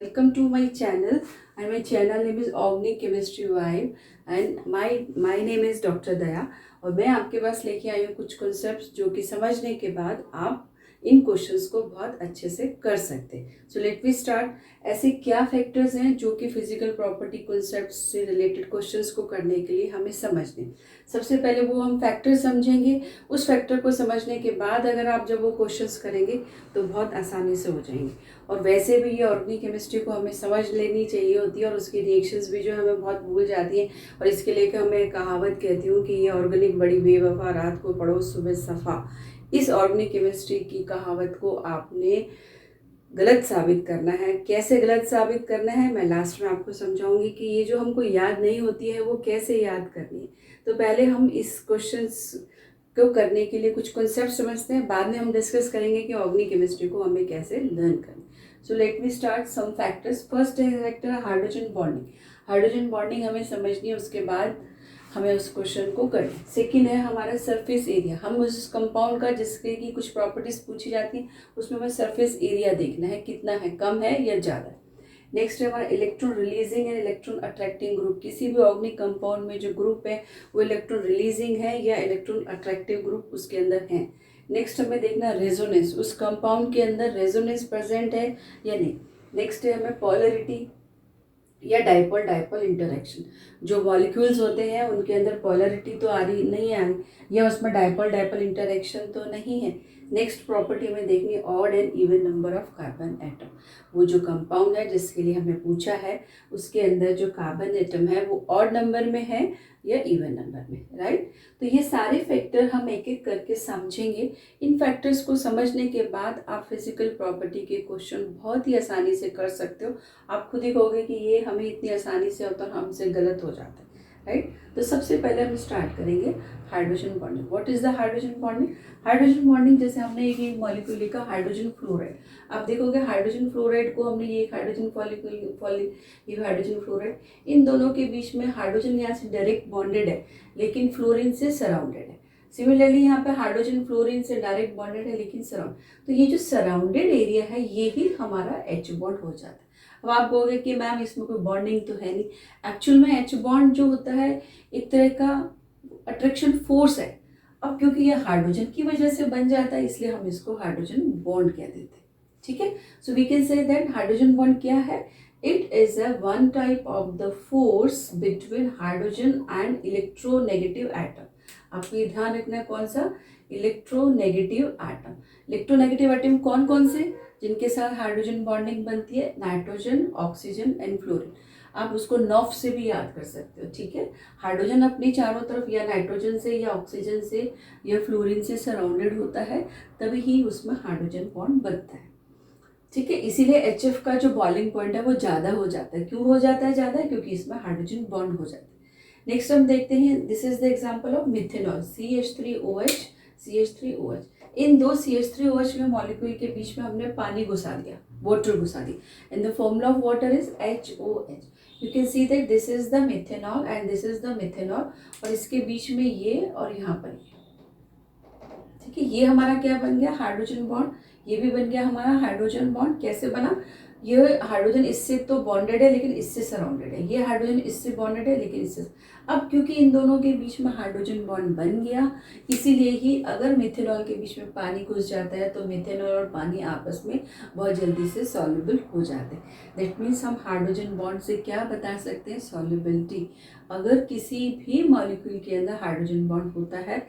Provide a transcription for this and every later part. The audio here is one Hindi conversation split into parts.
Welcome to my channel, and my channel name is Organic Chemistry Vibe, and my name is Dr. दया। और मैं आपके पास लेके आई हूँ कुछ कॉन्सेप्ट्स जो कि समझने के बाद आप इन क्वेश्चंस को बहुत अच्छे से कर सकते हैं। So let we start. ऐसे क्या फैक्टर्स हैं जो कि फिजिकल प्रॉपर्टी कॉन्सेप्ट्स से रिलेटेड क्वेश्चंस को करने के लिए हमें समझने। सबसे पहले वो हम फैक्टर समझेंगे। उस फैक्टर को समझने के बाद अगर आप जब वो क्वेश्चंस करेंगे तो बहुत आसानी से हो जाएंगे। और वैसे भी ये ऑर्गेनिक केमिस्ट्री को हमें समझ लेनी चाहिए होती है, और उसकी रिएक्शंस भी जो हमें बहुत भूल जाती हैं। और इसके लेकर मैं कहावत कहती हूँ कि ये ऑर्गेनिक बड़ी बेवफा, रात को पढ़ो सुबह सफ़ा। इस ऑर्गेनिक केमिस्ट्री की कहावत को आपने गलत साबित करना है। कैसे गलत साबित करना है मैं लास्ट में आपको समझाऊंगी कि ये जो हमको याद नहीं होती है वो कैसे याद करनी है। तो पहले हम इस क्वेश्चंस को करने के लिए कुछ कॉन्सेप्ट समझते हैं, बाद में हम डिस्कस करेंगे कि ऑर्गेनिक केमिस्ट्री को हमें कैसे लर्न करना। So let me start some factors. First factor है हाइड्रोजन बॉन्डिंग। हाइड्रोजन बॉन्डिंग हमें समझनी है, उसके बाद हमें उस क्वेश्चन को करना। सेकेंड है हमारा सरफेस एरिया। हम उस कंपाउंड का जिसके की कुछ प्रॉपर्टीज पूछी जाती हैं उसमें हमें सरफेस एरिया देखना है, कितना है, कम है या ज़्यादा है। नेक्स्ट है हमारा electron releasing and electron attracting group. किसी भी ऑर्गेनिक कंपाउंड में जो ग्रुप है वो इलेक्ट्रॉन रिलीजिंग है या इलेक्ट्रॉन अट्रैक्टिव ग्रुप उसके अंदर है। नेक्स्ट हमें देखना रेजोनेंस, उस कंपाउंड के अंदर रेजोनेंस प्रेजेंट है या नहीं। नेक्स्ट है हमें पोलरिटी या डाइपोल डाइपोल इंटरेक्शन। जो मॉलिक्यूल्स होते हैं उनके अंदर पोलरिटी तो आ रही नहीं आ रही, या उसमें डाइपोल डाइपोल इंटरेक्शन तो नहीं है। नेक्स्ट प्रॉपर्टी हमें देखनी odd and even number of carbon atom. वो जो कंपाउंड है जिसके लिए हमें पूछा है उसके अंदर जो कार्बन एटम है वो ऑड नंबर में है या इवन नंबर में, राइट। तो ये सारे फैक्टर हम एक एक करके समझेंगे। इन फैक्टर्स को समझने के बाद आप फिजिकल प्रॉपर्टी के क्वेश्चन बहुत ही आसानी से कर सकते हो। आप खुद ही कहोगे कि ये हमें इतनी आसानी से होता है, हमसे गलत हो जाता है, राइट। तो सबसे पहले हम स्टार्ट करेंगे hydrogen bonding. What is the hydrogen bonding? Hydrogen bonding जैसे हमने एक मॉलिक्यूल लिखा हाइड्रोजन फ्लोराइड। आप देखोगे हाइड्रोजन फ्लोराइड को हमने ये हाइड्रोजन ये हाइड्रोजन फ्लोराइड, इन दोनों के बीच में हाइड्रोजन यहाँ से डायरेक्ट बॉन्डेड है लेकिन फ्लोरीन से सराउंडेड है। सिमिलरली यहाँ पे हाइड्रोजन फ्लोरीन से डायरेक्ट बॉन्डेड है लेकिन सराउंड, तो ये जो सराउंडेड एरिया है ये ही हमारा एच बॉन्ड हो जाता है। अब आप कहोगे कि मैम इसमें कोई बॉन्डिंग तो है नहीं। एक्चुअल में एच बॉन्ड जो होता है एक तरह का अट्रैक्शन फोर्स है। अब क्योंकि ये हाइड्रोजन की वजह से बन जाता है इसलिए हम इसको हाइड्रोजन बॉन्ड कह देते हैं, ठीक है। So we can say that hydrogen bond क्या है? It is a one type of the force between hydrogen and electronegative atom. आपको ये ध्यान रखना है कौन सा? Electronegative atom. इलेक्ट्रोनेगेटिव एटम कौन कौन से? जिनके साथ हाइड्रोजन बॉन्डिंग बनती है, नाइट्रोजन, ऑक्सीजन एंड फ्लोरीन। आप उसको नॉफ से भी याद कर सकते हो, ठीक है। हाइड्रोजन अपनी चारों तरफ या नाइट्रोजन से या ऑक्सीजन से या फ्लोरीन से सराउंडेड होता है, तभी ही उसमें हाइड्रोजन बॉन्ड बनता है, ठीक है। इसीलिए HF का जो बॉइलिंग पॉइंट है वो ज़्यादा हो जाता है। क्यों हो जाता है ज़्यादा? क्योंकि इसमें हाइड्रोजन बॉन्ड हो जाता है। नेक्स्ट हम देखते हैं, this is the example of methanol, CH3OH CH3OH। इन दो CH3OH में मॉलिक्यूल के बीच में हमने पानी घुसा दिया, वाटर घुसा दिया, and the formula of water is HOH। You can see that this is the methanol and this is the methanol, और इसके बीच में ये और यहाँ पर ये, ठीक है। ये हमारा क्या बन गया? Hydrogen bond. ये भी बन गया हमारा हाइड्रोजन बॉन्ड। कैसे बना? ये हाइड्रोजन इससे तो बॉन्डेड है लेकिन इससे सराउंडेड है, ये हाइड्रोजन इससे बॉन्डेड है लेकिन इससे। अब क्योंकि इन दोनों के बीच में हाइड्रोजन बॉन्ड बन गया, इसीलिए ही अगर मिथेनॉल के बीच में पानी घुस जाता है तो मिथेनॉल और पानी आपस में बहुत जल्दी से सॉल्युबल हो जाते हैं। दैट मीन्स हम हाइड्रोजन बॉन्ड से क्या बता सकते हैं? सॉल्युबिलिटी। अगर किसी भी मॉलिक्यूल के अंदर हाइड्रोजन बॉन्ड होता है,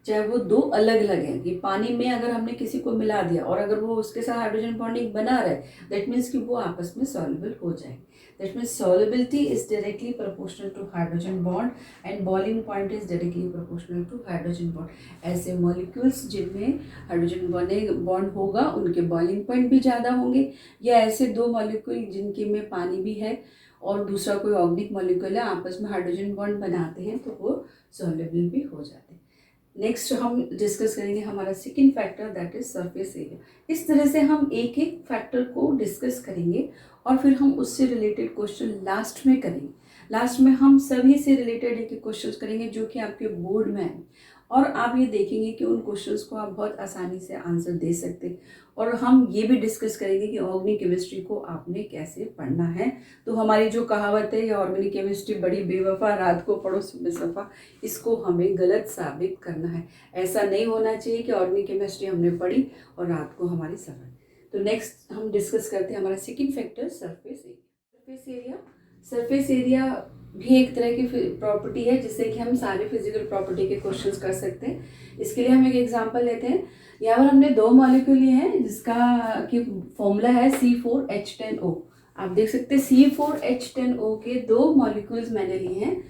चाहे वो दो अलग अलग हैं, कि पानी में अगर हमने किसी को मिला दिया और अगर वो उसके साथ हाइड्रोजन बॉन्डिंग बना रहे, दैट मीन्स कि वो आपस में सॉल्युबल हो जाए। That means solubility is directly proportional to hydrogen bond and boiling point is directly proportional to hydrogen bond. ऐसे मॉलिक्यूल्स जिनमें हाइड्रोजन बॉन्ड होगा उनके बॉइलिंग पॉइंट भी ज़्यादा होंगे, या ऐसे दो मॉलिक्यूल जिनके में पानी भी है और दूसरा कोई ऑर्गेनिक मॉलिक्यूल है, आपस में हाइड्रोजन बॉन्ड बनाते हैं तो वो सॉल्युबल भी हो जाते हैं। नेक्स्ट हम डिस्कस करेंगे हमारा second factor, that is surface area. इस तरह से हम एक एक फैक्टर को डिस्कस करेंगे और फिर हम उससे रिलेटेड क्वेश्चन लास्ट में करेंगे। लास्ट में हम सभी से रिलेटेड एक एक क्वेश्चन करेंगे जो कि आपके बोर्ड में आए, और आप ये देखेंगे कि उन क्वेश्चंस को आप बहुत आसानी से आंसर दे सकते हैं। और हम ये भी डिस्कस करेंगे कि ऑर्गेनिक केमिस्ट्री को आपने कैसे पढ़ना है। तो हमारी जो कहावत है, ये ऑर्गेनिक केमिस्ट्री बड़ी बेवफा, रात को पढ़ो सुबह सफ़ा, इसको हमें गलत साबित करना है। ऐसा नहीं होना चाहिए कि ऑर्गेनिक केमिस्ट्री हमने पढ़ी और रात को हमारी सफ़ा। तो नेक्स्ट हम डिस्कस करते हैं हमारा second factor, surface area. Surface area भी एक तरह की प्रॉपर्टी है जिससे कि हम सारे फिजिकल प्रॉपर्टी के क्वेश्चंस कर सकते हैं। इसके लिए हम एक एग्जांपल लेते हैं। यहाँ पर हमने दो मॉलिक्यूल लिए हैं जिसका कि फॉर्मूला है C4H10O। आप देख सकते हैं C4H10O के दो मॉलिक्यूल्स मैंने लिए हैं,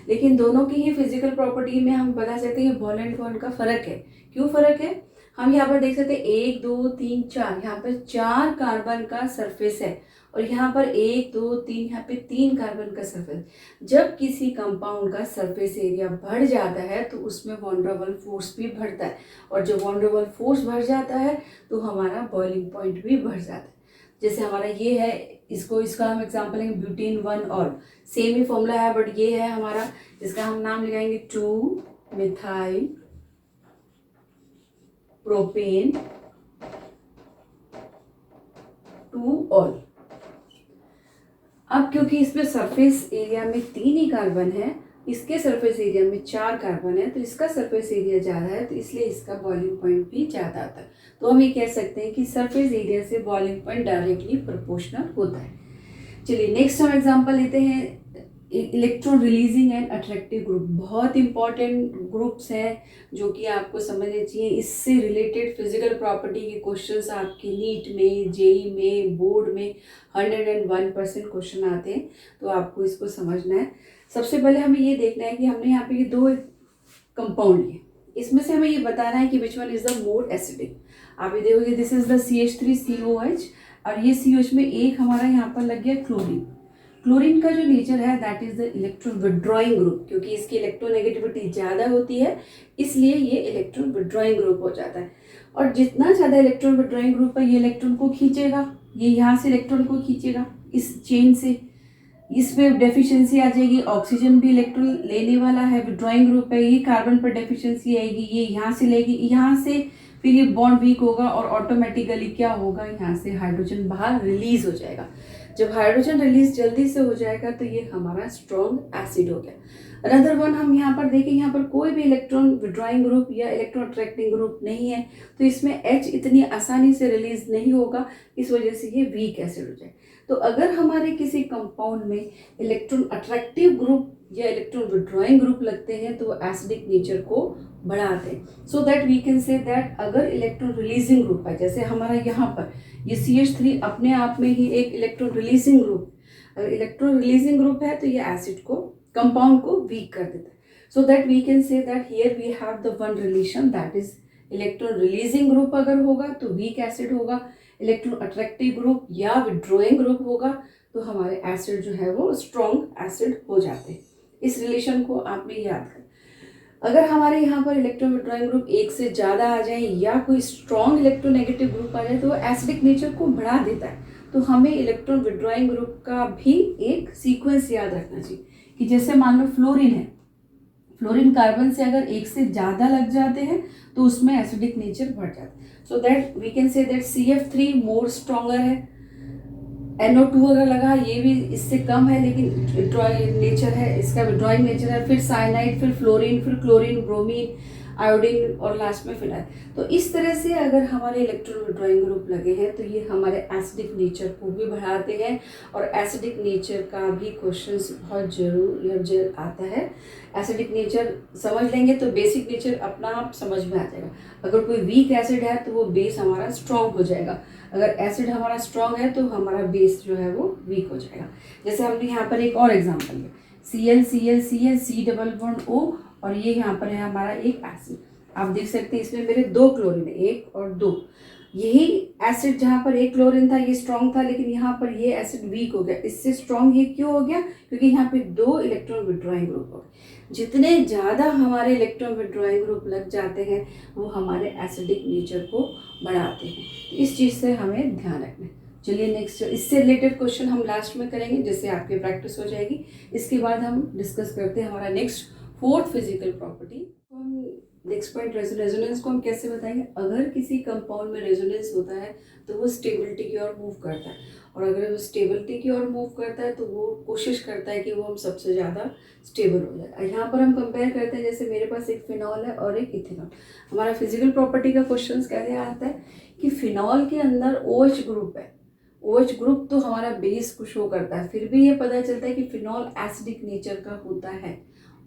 लेकिन दोनों की ही फिजिकल प्रॉपर्टी में हम बता सकते हैं कि वैलेंट बॉन्ड का फ़र्क है। क्यों फ़र्क है? हम यहाँ पर देख सकते हैं 1 2 3 4, यहाँ पर 4 कार्बन का सरफेस है और यहाँ पर 1 2 3, यहाँ पे 3 कार्बन का सरफेस। जब किसी कंपाउंड का सरफेस एरिया बढ़ जाता है तो उसमें वॉन डेर वाल्स फोर्स भी बढ़ता है, और जब वॉन डेर वाल्स फोर्स बढ़ जाता है तो हमारा बॉइलिंग पॉइंट भी बढ़ जाता है। जैसे हमारा ये है, इसका हम एग्जाम्पल लेंगे ब्यूटेन 1 और सेम ही फॉर्मूला है, बट ये है हमारा, जिसका हम नाम लगाएंगे 2 मिथाइल प्रोपेन 2 ऑल। अब क्योंकि इसमें सरफेस एरिया में 3 ही कार्बन है, इसके सरफेस एरिया में 4 कार्बन है, तो इसका सरफेस एरिया ज़्यादा है, तो इसलिए इसका बॉइलिंग पॉइंट भी ज़्यादा आता है। तो हम ये कह सकते हैं कि सरफेस एरिया से बॉइलिंग पॉइंट डायरेक्टली प्रोपोर्शनल होता है। चलिए नेक्स्ट हम एग्जांपल लेते हैं electron releasing and attractive group. बहुत इंपॉर्टेंट ग्रुप्स हैं जो कि आपको समझने चाहिए। इससे रिलेटेड फिजिकल प्रॉपर्टी के क्वेश्चंस आपके नीट में, जेई में, बोर्ड में 101% क्वेश्चन आते हैं, तो आपको इसको समझना है। सबसे पहले हमें ये देखना है कि हमने यहाँ पे ये दो कंपाउंड लिए, इसमें से हमें ये बताना है कि which one is the more acidic. आप ये देखोगे दिस इज द CH3COH और ये COH में एक हमारा यहाँ पर लग गया क्लोरीन। क्लोरीन का जो नेचर है that is the electron withdrawing group, क्योंकि इसकी इलेक्ट्रोनेगेटिविटी ज़्यादा होती है इसलिए ये इलेक्ट्रॉन विड्रॉइंग ग्रुप हो जाता है। और जितना ज़्यादा इलेक्ट्रॉन विड्रॉइंग ग्रुप है ये इलेक्ट्रॉन को खींचेगा, ये यहाँ से इलेक्ट्रॉन को खींचेगा इस चेन से, इसमें डेफिशिएंसी आ जाएगी। ऑक्सीजन भी इलेक्ट्रॉन लेने वाला है, विड्रॉइंग ग्रुप है, ये कार्बन पर डेफिशिएंसी आएगी, ये यहाँ से लेगी, यहाँ से फिर ये बॉन्ड वीक होगा और ऑटोमेटिकली क्या होगा, यहाँ से हाइड्रोजन बाहर रिलीज हो जाएगा। जब हाइड्रोजन रिलीज जल्दी से हो जाएगा तो ये हमारा स्ट्रॉन्ग एसिड हो गया। अनदर वन हम यहाँ पर देखें, यहाँ पर कोई भी इलेक्ट्रॉन विड्रॉइंग ग्रुप या इलेक्ट्रॉन अट्रैक्टिंग ग्रुप नहीं है, तो इसमें H इतनी आसानी से रिलीज नहीं होगा, इस वजह से ये वीक एसिड हो जाए। तो अगर हमारे किसी कंपाउंड में इलेक्ट्रॉन अट्रैक्टिव ग्रुप या इलेक्ट्रॉन विड्रॉइंग ग्रुप लगते हैं तो वो एसिडिक नेचर को बढ़ाते हैं। So that we can say that अगर इलेक्ट्रॉन रिलीजिंग ग्रुप है, जैसे हमारा यहाँ पर ये CH3 अपने आप में ही एक इलेक्ट्रॉन रिलीजिंग ग्रुप, अगर इलेक्ट्रॉन रिलीजिंग ग्रुप है तो ये एसिड को, कंपाउंड को वीक कर देता है। So that we can say that here we have the one relation, that is electron releasing group अगर होगा तो वीक एसिड होगा, इलेक्ट्रॉन अट्रैक्टिव ग्रुप या विड्रॉइंग ग्रुप होगा तो हमारे एसिड जो है वो स्ट्रॉन्ग एसिड हो जाते हैं। इस रिलेशन को आपने याद कर। अगर हमारे यहाँ पर इलेक्ट्रॉन विड्रॉइंग ग्रुप एक से ज़्यादा आ जाए या कोई स्ट्रॉन्ग इलेक्ट्रोनेगेटिव ग्रुप आ जाए तो वो एसिडिक नेचर को बढ़ा देता है। तो हमें इलेक्ट्रॉन विड्रॉइंग ग्रुप का भी एक सीक्वेंस याद रखना चाहिए कि जैसे मान लो फ्लोरीन है, फ्लोरीन कार्बन से अगर एक से ज़्यादा लग जाते हैं तो उसमें एसिडिक नेचर बढ़ जाता है। So that we can say that CF3 more stronger है। NO2 अगर लगा ये भी इससे कम है लेकिन नेचर है इसका, विड्रॉइंग नेचर है, फिर साइनाइड, फिर फ्लोरीन, फिर क्लोरीन, ब्रोमीन, आयोडीन और लास्ट में फिनाइल। तो इस तरह से अगर हमारे इलेक्ट्रॉन विड्रॉइंग ग्रुप लगे हैं तो ये हमारे एसिडिक नेचर को भी बढ़ाते हैं, और एसिडिक नेचर का भी क्वेश्चंस बहुत जरूर आता है। एसिडिक नेचर समझ लेंगे तो बेसिक नेचर अपना आप समझ में आ जाएगा। अगर कोई वीक एसिड है तो वो बेस हमारा स्ट्रॉन्ग हो जाएगा, अगर एसिड हमारा स्ट्रॉन्ग है तो हमारा बेस जो है वो वीक हो जाएगा। जैसे हमने यहाँ पर एक और एग्जांपल लिया, ClClCl C double bond O और ये यहाँ पर है हमारा एक एसिड। आप देख सकते हैं इसमें मेरे 2 क्लोरीन है, 1 और 2। यही एसिड जहाँ पर एक क्लोरीन था ये स्ट्रॉन्ग था, लेकिन यहाँ पर ये एसिड वीक हो गया। इससे स्ट्रॉन्ग ये क्यों हो गया? क्योंकि यहाँ पे 2 इलेक्ट्रॉन विड्रॉइंग ग्रुप हो गए। जितने ज़्यादा हमारे इलेक्ट्रॉन विड्रॉइंग ग्रुप लग जाते हैं वो हमारे एसिडिक नेचर को बढ़ाते हैं। तो इस चीज़ से हमें ध्यान रखना है। चलिए नेक्स्ट, इससे रिलेटेड क्वेश्चन हम लास्ट में करेंगे जिससे आपकी प्रैक्टिस हो जाएगी। इसके बाद हम डिस्कस करते हैं हमारा नेक्स्ट 4th फिजिकल प्रॉपर्टी। हम नेक्स्ट पॉइंट रेजोनेंस को हम कैसे बताएंगे। अगर किसी कंपाउंड में रेजोनेंस होता है तो वो स्टेबिलिटी की ओर मूव करता है, और अगर वो स्टेबिलिटी की ओर मूव करता है तो वो कोशिश करता है कि वो हम सबसे ज़्यादा स्टेबल हो जाए। यहाँ पर हम कंपेयर करते हैं, जैसे मेरे पास एक फिनॉल है और एक इथेनॉल। हमारा फिजिकल प्रॉपर्टी का क्वेश्चन कैसे आता है कि फिनॉल के अंदर OH ग्रुप है। OH ग्रुप तो हमारा बेस को शो करता है, फिर भी ये पता चलता है कि फिनॉल एसिडिक नेचर का होता है,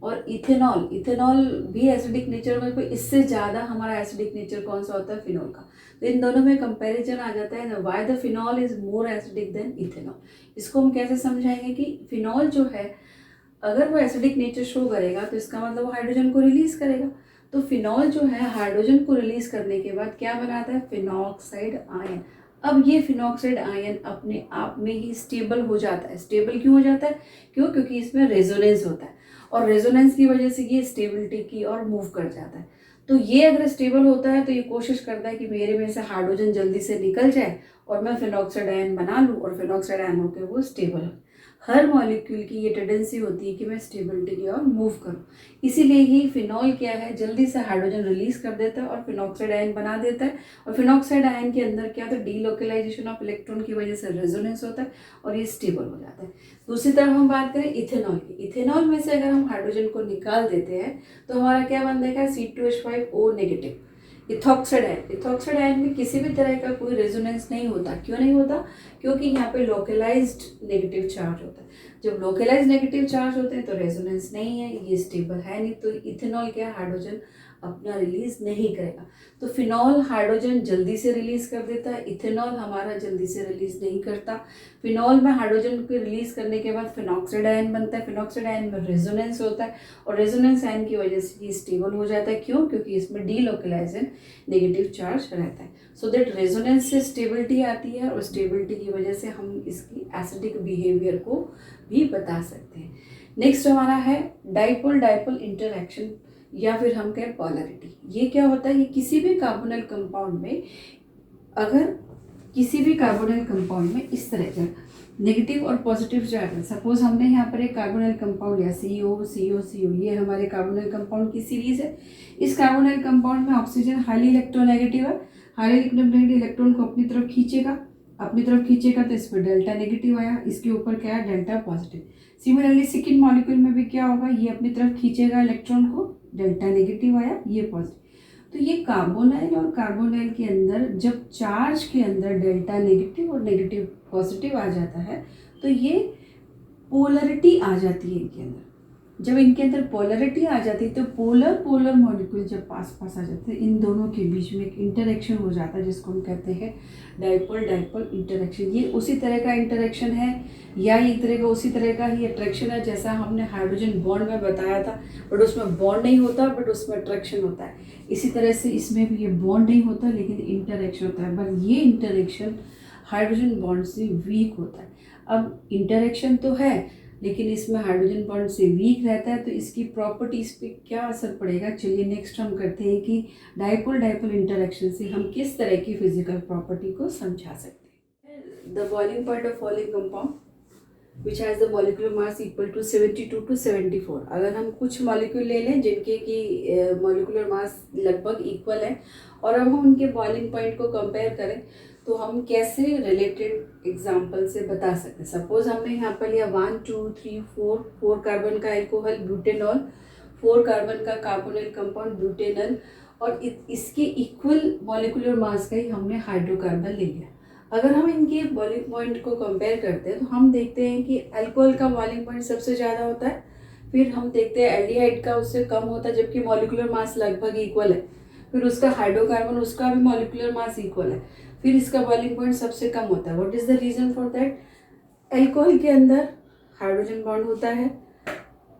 और इथेनॉल भी एसिडिक नेचर का, कोई इससे ज़्यादा हमारा एसिडिक नेचर कौन सा होता है, फिनॉल का। तो इन दोनों में कंपैरिजन आ जाता है, why the phenol is more acidic then ethanol. इसको हम कैसे समझाएंगे कि फिनॉल जो है अगर वो एसिडिक नेचर शो करेगा तो इसका मतलब वो हाइड्रोजन को रिलीज करेगा। तो फिनॉल जो है हाइड्रोजन को रिलीज करने के बाद क्या बनाता है, फिनॉक्साइड आयन। अब ये फिनॉक्साइड आयन अपने आप में ही स्टेबल हो जाता है। स्टेबल क्यों हो जाता है, क्योंकि इसमें रेजोनेंस होता है, और रेजोनेंस की वजह से ये स्टेबिलिटी की ओर मूव कर जाता है। तो ये अगर स्टेबल होता है तो ये कोशिश करता है कि मेरे में से हाइड्रोजन जल्दी से निकल जाए और मैं फिनॉक्साइड आयन बना लूँ, और फिनॉक्साइड आयन होकर वो स्टेबल हो। हर मॉलिक्यूल की ये टेंडेंसी होती है कि मैं स्टेबिलिटी की ओर मूव करूँ। इसीलिए ही फिनॉल क्या है, जल्दी से हाइड्रोजन रिलीज कर देता है और फिनॉक्साइड आयन बना देता है। और फिनॉक्साइड आयन के अंदर क्या होता है, डीलोकलाइजेशन ऑफ इलेक्ट्रॉन की वजह से रेजोनेंस होता है और ये स्टेबल हो जाता है। दूसरी तरफ हम बात करें इथेनॉल की। इथेनॉल में से अगर हम हाइड्रोजन को निकाल देते हैं तो हमारा क्या बन जाएगा, C2H5O नेगेटिव। इथॉक्साइड आयन में किसी भी तरह का कोई रेजोनेंस नहीं होता। क्यों नहीं होता, क्योंकि यहाँ पे लोकलाइज्ड नेगेटिव चार्ज होता है। जब लोकलाइज्ड नेगेटिव चार्ज होते हैं तो रेजोनेंस नहीं है, ये स्टेबल है नहीं, तो इथेनॉल क्या, हाइड्रोजन अपना रिलीज नहीं करेगा। तो फिनॉल हाइड्रोजन जल्दी से रिलीज कर देता है, इथेनॉल हमारा जल्दी से रिलीज नहीं करता। फिनॉल में हाइड्रोजन को रिलीज करने के बाद फिनॉक्साइड आयन बनता है, फिनॉक्साइड आयन में रेजोनेंस होता है, और रेजोनेंस आयन की वजह से ये स्टेबल हो जाता है। क्यों, क्योंकि इसमें डीलोकलाइजेशन नेगेटिव चार्ज रहता है। सो दैट रेजोनेंस से स्टेबिलिटी आती है, और स्टेबिलिटी की वजह से हम इसकी एसिडिक बिहेवियर को भी बता सकते हैं। नेक्स्ट हमारा है डाइपोल इंटरैक्शन, या फिर हम कहें पोलैरिटी। ये क्या होता है, ये किसी भी कार्बोनिल कंपाउंड में, अगर किसी भी कार्बोनिल कंपाउंड में इस तरह का नेगेटिव और पॉजिटिव चार्ज है। सपोज हमने यहाँ पर एक कार्बोनिल कंपाउंड लिया CO, ये हमारे कार्बोनिल कंपाउंड की सीरीज है। इस कार्बोनिल कंपाउंड में ऑक्सीजन हाईली इलेक्ट्रोनेगेटिव है। हाईली इलेक्ट्रोनेगेटिव इलेक्ट्रॉन को अपनी तरफ खींचेगा तो इस पर डेल्टा नेगेटिव आया, इसके ऊपर क्या है, delta positive. Similarly second molecule में भी क्या होगा, ये अपनी तरफ खींचेगा इलेक्ट्रॉन को, डेल्टा नेगेटिव आया, ये पॉजिटिव। तो ये कार्बोनाइल और कार्बोनाइल के अंदर जब चार्ज के अंदर डेल्टा नेगेटिव और नेगेटिव पॉजिटिव आ जाता है तो ये पोलरिटी आ जाती है इनके अंदर। जब इनके अंदर पोलरिटी आ जाती है तो पोलर मॉलिक्यूल जब पास आ जाते हैं, इन दोनों के बीच में एक इंटरेक्शन हो जाता है जिसको हम कहते हैं डाइपोल इंटरेक्शन। ये उसी तरह का इंटरेक्शन है, या एक तरह का उसी तरह का ही अट्रैक्शन है जैसा हमने हाइड्रोजन बॉन्ड में बताया था, बट उसमें बॉन्ड नहीं होता, बट उसमें अट्रैक्शन होता है। इसी तरह से इसमें भी ये बॉन्ड नहीं होता लेकिन इंटरेक्शन होता है, पर ये इंटरेक्शन हाइड्रोजन बॉन्ड से वीक होता है। अब इंटरेक्शन तो है लेकिन इसमें हाइड्रोजन बॉन्ड से वीक रहता है, तो इसकी प्रॉपर्टीज़ पे क्या असर पड़ेगा। चलिए नेक्स्ट हम करते हैं कि डाइपोल इंटरेक्शन से हम किस तरह की फिजिकल प्रॉपर्टी को समझा सकते हैं। The boiling point of following compound which has the molecular mass equal to 72 to 74। अगर हम कुछ मॉलिक्यूल ले लें जिनके की मॉलिक्यूलर मास लगभग इक्वल है, और अब हम उनके बॉइलिंग पॉइंट को कंपेयर करें तो हम कैसे रिलेटेड एग्जाम्पल से बता सकते हैं। सपोज हमने यहाँ पर लिया 1 2 3 4 कार्बन का एल्कोहल ब्यूटेनॉल, 4 कार्बन का कार्बोनिल कंपाउंड ब्यूटेनल, और इसके इक्वल मॉलिक्यूलर मास का ही हमने हाइड्रोकार्बन ले लिया। अगर हम इनके बॉइलिंग पॉइंट को कंपेयर करते हैं तो हम देखते हैं कि अल्कोहल का बॉइलिंग पॉइंट सबसे ज़्यादा होता है, फिर हम देखते हैं एल्डिहाइड का उससे कम होता है जबकि मॉलिक्यूलर मास लगभग इक्वल है, फिर उसका हाइड्रोकार्बन उसका भी मॉलिक्यूलर मास इक्वल है, फिर इसका बॉइलिंग पॉइंट सबसे कम होता है। What is the reason for that, alcohol के अंदर हाइड्रोजन बॉन्ड होता है,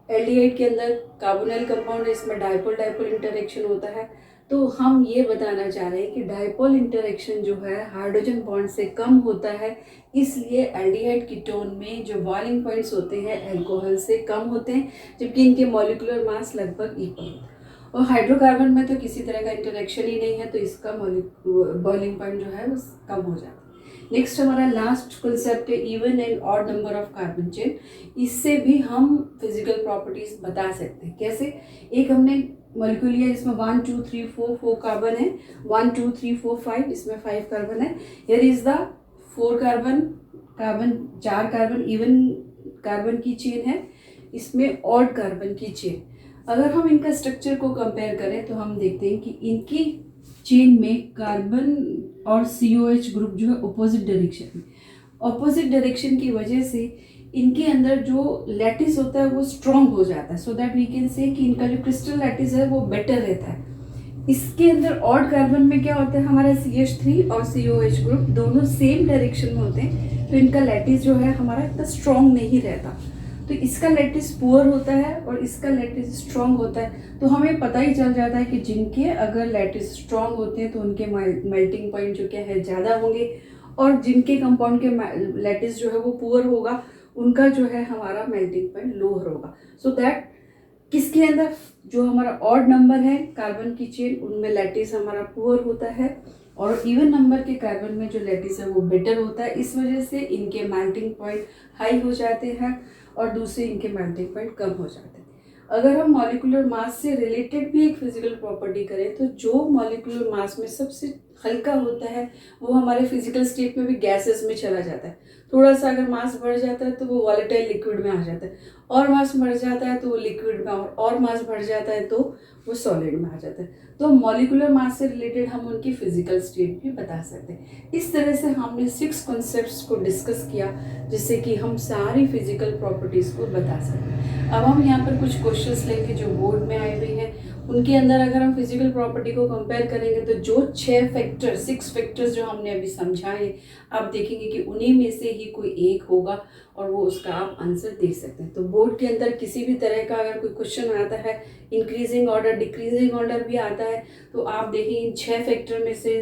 एल्डिहाइड के अंदर कार्बोनिल कंपाउंड है, इसमें डाइपोल इंटरेक्शन होता है। तो हम ये बताना चाह रहे हैं कि डाइपोल इंटरेक्शन जो है हाइड्रोजन बॉन्ड से कम होता है, इसलिए एल्डिहाइड कीटोन में जो बॉइलिंग पॉइंट्स होते हैं अल्कोहल से कम होते हैं जबकि इनके मॉलिक्यूलर मास लगभग इक्वल होता है। और हाइड्रोकार्बन में तो किसी तरह का इंटरेक्शन ही नहीं है तो इसका बॉइलिंग पॉइंट जो है वो कम हो जाता है। नेक्स्ट हमारा लास्ट कंसेप्ट है even and odd number of carbon chain. इससे भी हम फिजिकल प्रॉपर्टीज बता सकते हैं। कैसे, एक हमने मॉलिक्यूल लिया जिसमें 1 2 3 4 कार्बन है, 1 2 3 4 5, इसमें 5 कार्बन है। Here is the 4 carbon, 4 carbon even carbon की चेन है, इसमें ऑड कार्बन की चेन। अगर हम इनका स्ट्रक्चर को कंपेयर करें तो हम देखते हैं कि इनकी चेन में कार्बन और COH ग्रुप जो है अपोजिट डायरेक्शन में, अपोजिट डायरेक्शन की वजह से इनके अंदर जो लैटिस होता है वो स्ट्रॉन्ग हो जाता है, सो दैट वी कैन से कि इनका जो क्रिस्टल लैटिस है वो बेटर रहता है। इसके अंदर ऑड कार्बन में क्या होता है, हमारा CH3 और COH ग्रुप दोनों सेम डायरेक्शन में होते हैं, तो इनका लैटिस जो है हमारा इतना स्ट्रॉन्ग नहीं रहता। तो इसका लैटिस पुअर होता है और इसका लैटिस स्ट्रॉन्ग होता है। तो हमें पता ही चल जाता है कि जिनके अगर लैटिस स्ट्रॉन्ग होते हैं तो उनके मेल्टिंग पॉइंट जो क्या है ज़्यादा होंगे, और जिनके कंपाउंड के लैटिस जो है वो पुअर होगा उनका जो है हमारा मेल्टिंग पॉइंट लोअर होगा। सो दैट किसके अंदर जो हमारा ऑड नंबर है कार्बन की चेन उनमें लैटिस हमारा पुअर होता है, और इवन नंबर के कार्बन में जो लैटिस है वो बेटर होता है। इस वजह से इनके मेल्टिंग पॉइंट हाई हो जाते हैं और दूसरे इनके मेल्टिंग पॉइंट कम हो जाते हैं। अगर हम मॉलिक्यूलर मास से रिलेटेड भी एक फिजिकल प्रॉपर्टी करें तो जो मॉलिक्यूलर मास में सबसे हल्का होता है वो हमारे फिजिकल स्टेट में भी गैसेस में चला जाता है। थोड़ा सा अगर मास बढ़ जाता है तो वो वॉलेटाइल लिक्विड में आ जाता है, और मास बढ़ जाता है तो वो लिक्विड में, और मास बढ़ जाता है तो वो सॉलिड में आ जाता है। तो मॉलिक्यूलर मास से रिलेटेड हम उनकी फिजिकल स्टेट भी बता सकते हैं। इस तरह से हमने 6 कॉन्सेप्ट्स को डिस्कस किया जिससे कि हम सारी फिजिकल प्रॉपर्टीज़ को बता सकते। अब हम यहाँ पर कुछ क्वेश्चंस लेंगे जो बोर्ड में आए हुए हैं, उनके अंदर अगर हम फिजिकल प्रॉपर्टी को कंपेयर करेंगे तो जो 6 फैक्टर्स जो हमने अभी समझाए, आप देखेंगे कि उन्हीं में से ही कोई एक होगा और वो उसका आप आंसर दे सकते हैं। तो बोर्ड के अंदर किसी भी तरह का अगर कोई क्वेश्चन आता है, इंक्रीजिंग ऑर्डर डिक्रीजिंग ऑर्डर भी आता है, तो आप देखिए इन 6 फैक्टर में से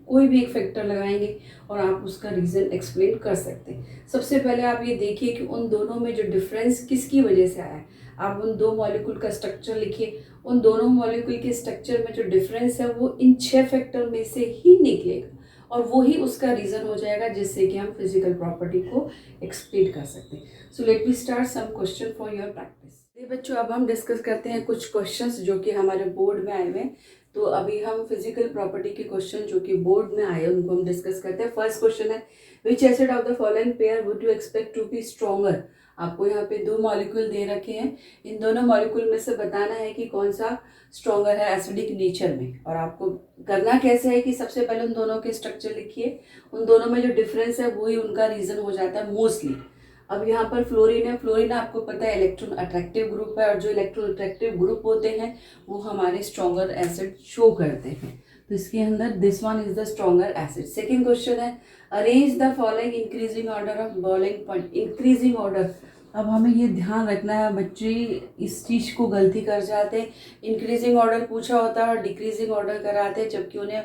कोई भी एक फैक्टर लगाएंगे और आप उसका रीज़न एक्सप्लेन कर सकते हैं। सबसे पहले आप ये देखिए कि उन दोनों में जो डिफरेंस किसकी वजह से आया है। आप उन 2 मॉलिक्यूल का स्ट्रक्चर लिखिए, उन दोनों मॉलिक्यूल के स्ट्रक्चर में जो डिफरेंस है वो इन 6 फैक्टर में से ही निकलेगा और वो ही उसका रीज़न हो जाएगा जिससे कि हम फिजिकल प्रॉपर्टी को एक्सप्लेन कर सकते हैं। So let me start some question for your practice. बच्चों अब हम डिस्कस करते हैं कुछ क्वेश्चंस जो कि हमारे बोर्ड में आए हुए हैं। तो अभी हम फिजिकल प्रॉपर्टी के क्वेश्चन जो कि बोर्ड में आए उनको हम डिस्कस करते हैं। फर्स्ट क्वेश्चन है, which acid of the following pair would you expect to be stronger. आपको यहाँ पे 2 मॉलिक्यूल दे रखे हैं, इन दोनों मॉलिक्यूल में से बताना है कि कौन सा स्ट्रॉन्गर है एसिडिक नेचर में। और आपको करना कैसे है कि सबसे पहले उन दोनों के स्ट्रक्चर लिखिए, उन दोनों में जो डिफरेंस है वही उनका रीज़न हो जाता है मोस्टली। अब यहाँ पर फ्लोरीन है, फ्लोरीन आपको पता है इलेक्ट्रॉन अट्रैक्टिव ग्रुप है, और जो इलेक्ट्रॉन अट्रैक्टिव ग्रुप होते हैं वो हमारे स्ट्रॉन्गर एसिड शो करते हैं। तो इसके अंदर this one is the stronger acid. Second question है, arrange the following increasing order of boiling point. Increasing order, अब हमें ये ध्यान रखना है, बच्चे इस चीज़ को गलती कर जाते हैं, इंक्रीजिंग ऑर्डर पूछा होता है और डिक्रीजिंग ऑर्डर कराते हैं, जबकि उन्हें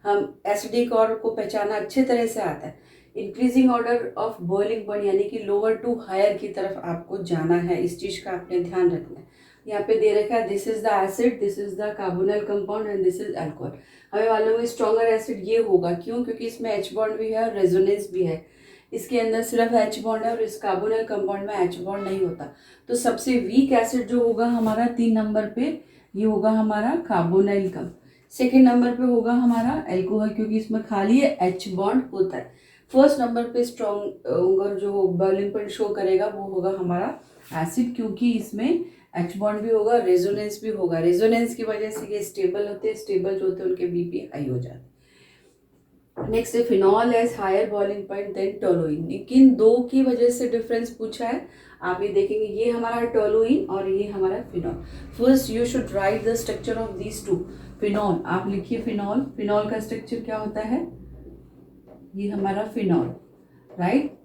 हम एसिडिक ऑर्डर को पहचाना अच्छे तरह से आता है। Increasing order of boiling point यानी कि लोअर टू हायर की तरफ आपको जाना है, इस चीज़ का आपने ध्यान रखना है। यहाँ पे दे रखा है this is the acid, this is the carbonyl compound and this is alcohol. हमें मालूम है स्ट्रॉन्गर एसिड ये होगा, क्यों? क्योंकि इसमें H बॉन्ड भी है और रेजोनेंस भी है। इसके अंदर सिर्फ H बॉन्ड है और इस कार्बोनिल कंपाउंड में H बॉन्ड नहीं होता। तो सबसे वीक एसिड जो होगा हमारा 3 नंबर पे ये होगा हमारा कार्बोनिल कम। सेकेंड नंबर पे होगा हमारा अल्कोहल, क्योंकि इसमें खाली H बॉन्ड होता है। फर्स्ट नंबर पे स्ट्रॉन्गर जो बॉइलिंग पॉइंट शो करेगा वो होगा हमारा एसिड, क्योंकि इसमें H बॉन्ड भी होगा, रेजोनेंस भी होगा। रेजोनेंस की वजह से ये स्टेबल होते हैं, स्टेबल जो होते हैं उनके BP हाई हो जाते हैं। नेक्स्ट है phenol has higher boiling point than toluene. लेकिन 2 की वजह से डिफरेंस पूछा है, आप ये देखेंगे ये हमारा टोलुइन और ये हमारा phenol. First you should write the structure of these 2। Phenol आप लिखिए, फिनॉल, फिनॉल का स्ट्रक्चर क्या होता है, ये हमारा फिनॉल, राइट,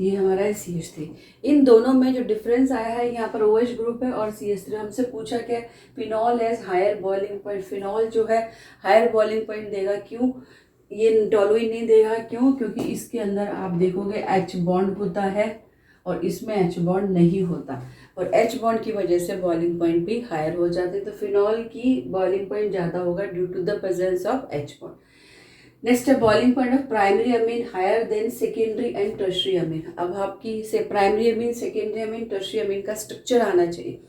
ये हमारा है CH3। इन दोनों में जो डिफरेंस आया है, यहाँ पर OH ग्रुप है और CH3। हमसे पूछा क्या, phenol has higher boiling point. Phenol जो है हायर बॉइलिंग पॉइंट देगा, क्यों? ये टोलुइन नहीं देगा, क्यों? क्योंकि इसके अंदर आप देखोगे H बॉन्ड होता है और इसमें H बॉन्ड नहीं होता, और H बॉन्ड की वजह से बॉइलिंग पॉइंट भी हायर हो जाते हैं। तो फिनॉल की बॉइलिंग पॉइंट ज़्यादा होगा due to the presence of H bond. Next है boiling point of primary amine higher than secondary and tertiary amine. अब आपकी से primary amine, secondary amine, tertiary amine का स्ट्रक्चर आना चाहिए।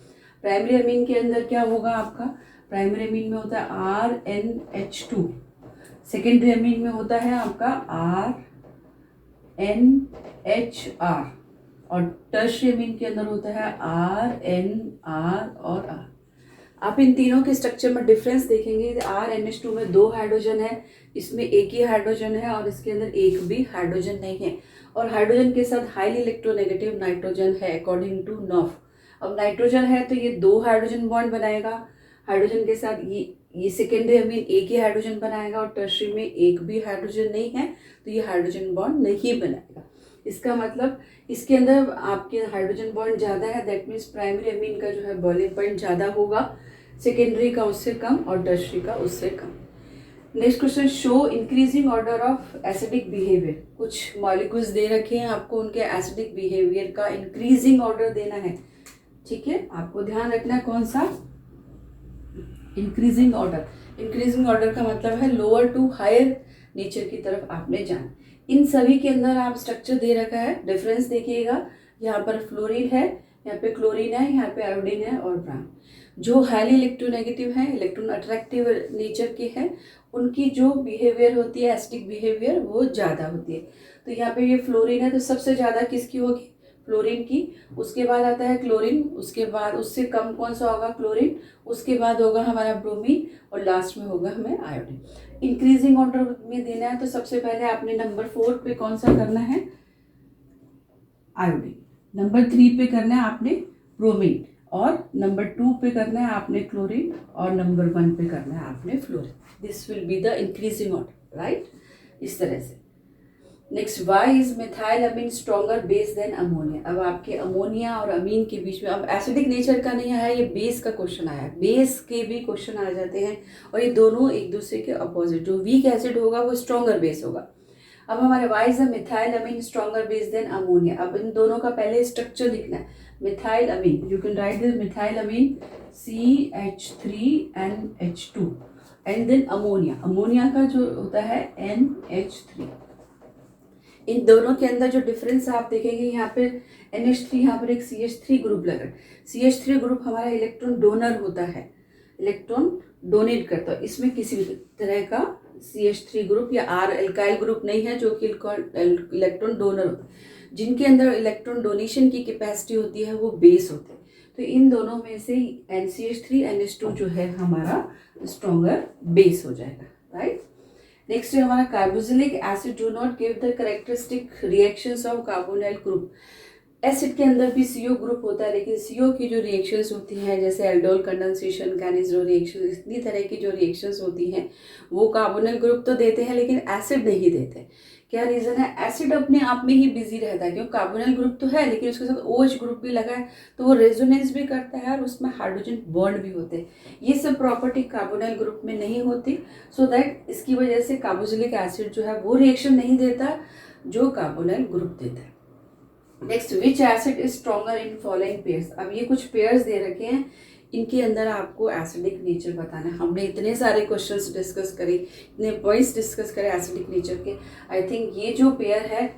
प्राइमरी अमीन के अंदर क्या होगा आपका, प्राइमरी अमीन में होता है RNH2, सेकेंडरी अमीन में होता है आपका RNHR, और टर्शियरी अमीन के अंदर होता है RNR और R। आप इन तीनों के स्ट्रक्चर में डिफरेंस देखेंगे। RNH2 में 2 हाइड्रोजन है, इसमें एक ही हाइड्रोजन है और इसके अंदर एक भी हाइड्रोजन नहीं है, और हाइड्रोजन के साथ हाईली इलेक्ट्रोनेगेटिव नाइट्रोजन है अकॉर्डिंग टू नॉफ। अब नाइट्रोजन है तो ये 2 हाइड्रोजन बॉन्ड बनाएगा, हाइड्रोजन के साथ ये सेकेंडरी अमीन एक ही हाइड्रोजन बनाएगा, और टर्शियरी में एक भी हाइड्रोजन नहीं है तो ये हाइड्रोजन बॉन्ड नहीं बनाएगा। इसका मतलब इसके अंदर आपके हाइड्रोजन बॉन्ड ज़्यादा है, दैट मीन्स प्राइमरी अमीन का जो है बॉइलिंग पॉइंट ज़्यादा होगा, सेकेंडरी का उससे कम और टर्शियरी का उससे कम। Next question, show increasing order of acidic behaviour. कुछ मॉलिक्यूल्स दे रखे हैं आपको, उनके एसिडिक बिहेवियर का इंक्रीजिंग ऑर्डर देना है, ठीक है। आपको ध्यान रखना है कौन सा, इंक्रीजिंग ऑर्डर। इंक्रीजिंग ऑर्डर का मतलब है लोअर टू हायर नेचर की तरफ आपने जाना। इन सभी के अंदर आप स्ट्रक्चर दे रखा है, डिफरेंस देखिएगा, यहाँ पर फ्लोरीन है, यहाँ पे क्लोरीन है, यहाँ पे आयोडीन है और ब्राम। जो हाईली इलेक्ट्रोनेगेटिव है, इलेक्ट्रॉन अट्रैक्टिव नेचर के हैं, उनकी जो बिहेवियर होती है एसिडिक बिहेवियर वो ज़्यादा होती है। तो यहाँ पे ये फ्लोरीन है तो सबसे ज़्यादा किसकी होगी, फ्लोरीन की। उसके बाद आता है क्लोरीन, उसके बाद उससे कम कौन सा होगा, क्लोरीन, उसके बाद होगा हमारा ब्रोमीन और लास्ट में होगा हमें आयोडीन। इंक्रीजिंग ऑर्डर में देना है तो सबसे पहले आपने नंबर 4 पे कौन सा करना है, आयोडीन, नंबर 3 पे करना है आपने ब्रोमीन, और नंबर 2 पे करना है आपने क्लोरीन, और नंबर 1 पे करना है आपने fluorine. This will be the increasing order, right, इस तरह से। Next, why is methyl amine stronger base than ammonia. अब आपके अमोनिया और अमीन के बीच में, अब एसिडिक नेचर का नहीं आया, ये बेस का क्वेश्चन आया, बेस के भी क्वेश्चन आ जाते हैं, और ये दोनों एक दूसरे के अपोजिट, जो वीक एसिड होगा वो स्ट्रॉन्गर बेस होगा। अब हमारे why is the methyl amine stronger base than ammonia. अब इन दोनों का पहले स्ट्रक्चर लिखना है। Methyl amine, you can write this, methyl amine CH3NH2, and then ammonia, ammonia का जो होता है NH3। इन दोनों के अंदर जो डिफरेंस आप देखेंगे, यहाँ पे NH3, यहाँ पर एक CH3 ग्रुप लगा है। CH3 ग्रुप हमारा इलेक्ट्रॉन डोनर होता है, इलेक्ट्रॉन डोनेट करता है। इसमें किसी भी तरह का CH3 ग्रुप या R एल्काइल ग्रुप नहीं है जो कि इलेक्ट्रॉन डोनर होता है। जिनके अंदर इलेक्ट्रॉन डोनेशन की कैपेसिटी होती है वो बेस होते हैं। तो इन दोनों में से NCH3NH2 जो है हमारा स्ट्रॉन्गर बेस हो जाएगा, राइट। नेक्स्ट है हमारा carboxylic acid do not give the characteristic reactions of carbonyl group. Acid के अंदर भी CO ग्रुप होता है, लेकिन CO की जो रिएक्शंस होती हैं जैसे एल्डोल कंडेंसेशन, कैनिज़रो रिएक्शन, इतनी तरह की जो रिएक्शंस होती हैं वो कार्बोनाइल ग्रुप तो देते हैं लेकिन एसिड नहीं देते। क्या रीज़न है, एसिड अपने आप में ही बिजी रहता है, क्योंकि कार्बोनाइल ग्रुप तो है लेकिन उसके साथ OH ग्रुप भी लगा है तो वो रेजोनेंस भी करता है और उसमें हाइड्रोजन बॉन्ड भी होते हैं। ये सब प्रॉपर्टी कार्बोनाइल ग्रुप में नहीं होती, सो दैट इसकी वजह से कार्बोक्सिलिक एसिड जो है वो रिएक्शन नहीं देता जो कार्बोनाइल ग्रुप देता है। Next, which acid is stronger in following pairs. अब ये कुछ पेयर्स दे रखे हैं, इनके अंदर आपको एसिडिक नेचर बताना है। हमने इतने सारे क्वेश्चंस डिस्कस करे, इतने पॉइंट्स डिस्कस करे एसिडिक नेचर के। आई थिंक ये जो पेयर है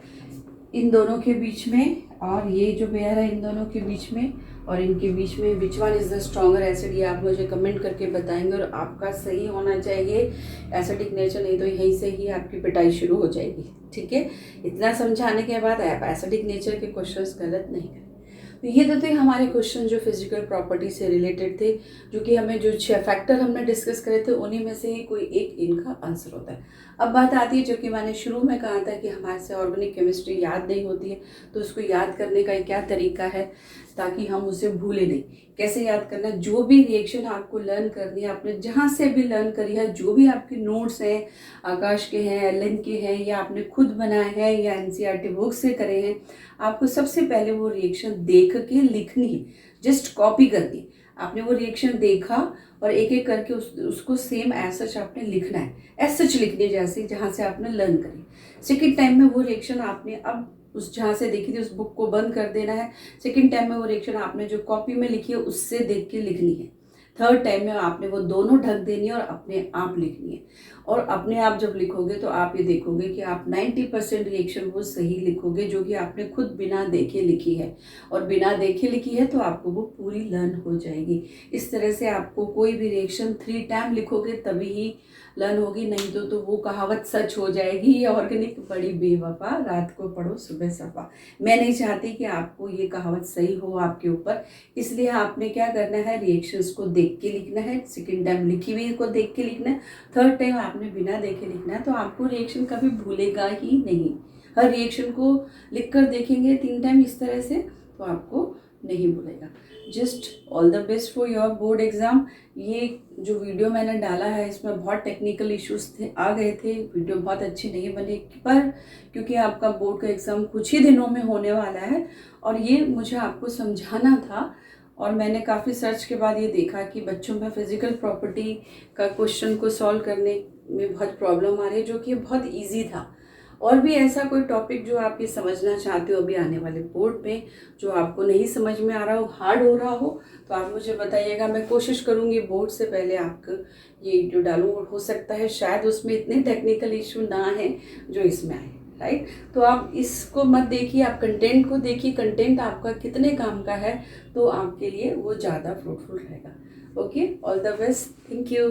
इन दोनों के बीच में, और ये जो पेयर है इन दोनों के बीच में, और इनके बीच में which one is the stronger acid, ये आप मुझे कमेंट करके बताएंगे। और आपका सही होना चाहिए एसिडिक नेचर, नहीं तो यहीं से ही आपकी पिटाई शुरू हो जाएगी, ठीक है। इतना समझाने के बाद आप एसिडिक नेचर के क्वेश्चंस गलत नहीं करें। तो ये तो थे हमारे क्वेश्चन जो फिजिकल प्रॉपर्टी से रिलेटेड थे, जो कि हमें जो 6 फैक्टर हमने डिस्कस करे थे उन्हीं में से ही कोई एक इनका आंसर होता है। अब बात आती है जो कि मैंने शुरू में कहा था कि हमारे से ऑर्गेनिक केमिस्ट्री याद नहीं होती है, तो उसको याद करने का क्या तरीका है ताकि हम उसे भूले नहीं। कैसे याद करना, जो भी रिएक्शन आपको लर्न करनी है, आपने जहाँ से भी लर्न करी है, जो भी आपके नोट्स हैं, आकाश के हैं, एलन के हैं, या आपने खुद बनाए हैं या NCERT बुक से करे हैं, आपको सबसे पहले वो रिएक्शन देख के लिखनी है, जस्ट कॉपी करनी। आपने वो रिएक्शन देखा और एक एक करके उसको सेम एज सच आपने लिखना है, एज सच लिखनी है जैसे जहाँ से आपने लर्न करी। सेकेंड टाइम में वो रिएक्शन आपने अब उस जहाँ से देखी थी उस बुक को बंद कर देना है। सेकेंड टाइम में वो रिएक्शन आपने जो कॉपी में लिखी है उससे देख के लिखनी है। थर्ड टाइम में आपने वो दोनों ढक देनी है और अपने आप लिखनी है। और अपने आप जब लिखोगे तो आप ये देखोगे कि आप 90% रिएक्शन वो सही लिखोगे जो कि आपने खुद बिना देखे लिखी है, और बिना देखे लिखी है तो आपको वो पूरी लर्न हो जाएगी। इस तरह से आपको कोई भी रिएक्शन 3 टाइम लिखोगे तभी ही लर्न होगी, नहीं तो वो कहावत सच हो जाएगी, ऑर्गेनिक बड़ी बेवफा, रात को पढ़ो सुबह सफा। मैं नहीं चाहती कि आपको ये कहावत सही हो आपके ऊपर, इसलिए आपने क्या करना है, रिएक्शंस को देख के लिखना है, सेकेंड टाइम लिखी हुई को देख के लिखना है, थर्ड टाइम आपने बिना देखे लिखना है, तो आपको रिएक्शन कभी भूलेगा ही नहीं। हर रिएक्शन को लिख कर देखेंगे 3 टाइम इस तरह से तो आपको नहीं भूलेगा। Just all the best for your board exam. ये जो वीडियो मैंने डाला है इसमें बहुत टेक्निकल इश्यूज थे, आ गए थे, वीडियो बहुत अच्छी नहीं बनी, पर क्योंकि आपका बोर्ड का एग्ज़ाम कुछ ही दिनों में होने वाला है और ये मुझे आपको समझाना था, और मैंने काफ़ी सर्च के बाद ये देखा कि बच्चों में फिजिकल प्रॉपर्टी का क्वेश्चन को सॉल्व करने में बहुत प्रॉब्लम आ रही है, जो कि बहुत ईजी था। और भी ऐसा कोई टॉपिक जो आप ये समझना चाहते हो अभी आने वाले बोर्ड में, जो आपको नहीं समझ में आ रहा हो, हार्ड हो रहा हो, तो आप मुझे बताइएगा। मैं कोशिश करूँगी बोर्ड से पहले आपको ये जो डालूँ, हो सकता है शायद उसमें इतने टेक्निकल इशू ना हैं जो इसमें आए, राइट। तो आप इसको मत देखिए, आप कंटेंट को देखिए, कंटेंट आपका कितने काम का है, तो आपके लिए वो ज़्यादा फ्रूटफुल रहेगा। Okay, all the best, thank you.